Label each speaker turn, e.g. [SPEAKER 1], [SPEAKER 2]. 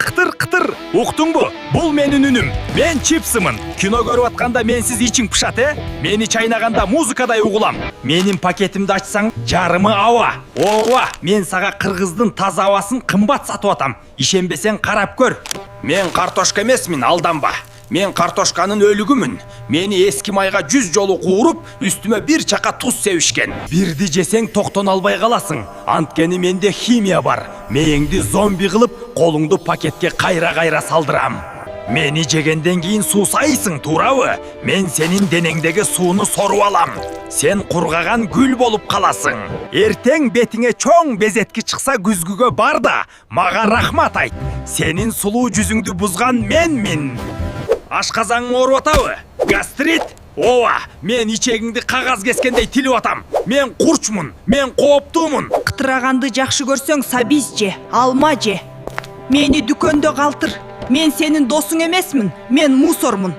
[SPEAKER 1] кытыр кытыр. Уктуңбу? Бул менин үнүм. Мен чипсымын. Кино көрүп атканда менсиз ичиң пышат, Мени чайнаганда музыкадай угулам. Менин пакетимди ачсаң, жарымы аба. Ооба, мен сага Кыргыздын таза абасын кымбат сатып атам. Ишенбесең карап көр. Мен картошка эмесмин, алданба. Мен картошканын өлүгүмүн. Мени эски майга 100 жолу кууруп, үстүмө бир чака туз себишкен. Бирди жесең токтоно албай каласың. Анткени менде химия бар. Мээңди зомби кылып, колуңду пакетке кайра салдырам. Мени жегенден кийин суусайсың, туурабы? Мен сенин денеңдеги сууну соруп алам. Сен кургаган гүл болуп каласың. Эртең бетиңе чоң безетки чыкса күзгүгө бар да, мага рахмат айт. Сенин сулуу жүзүңдү бузган менмин. Ашказаң ооруп атабы? Гастрит? Ооба, мен ичегиңди кагаз кескендей тилип атам. Мен курчмун, мен кооптуумун.
[SPEAKER 2] Кытыраганды жакшы көрсөң сабиз же, алма же. Мени дүкөндө калтыр. Мен сенин досуң эмесмин, мен мусормун.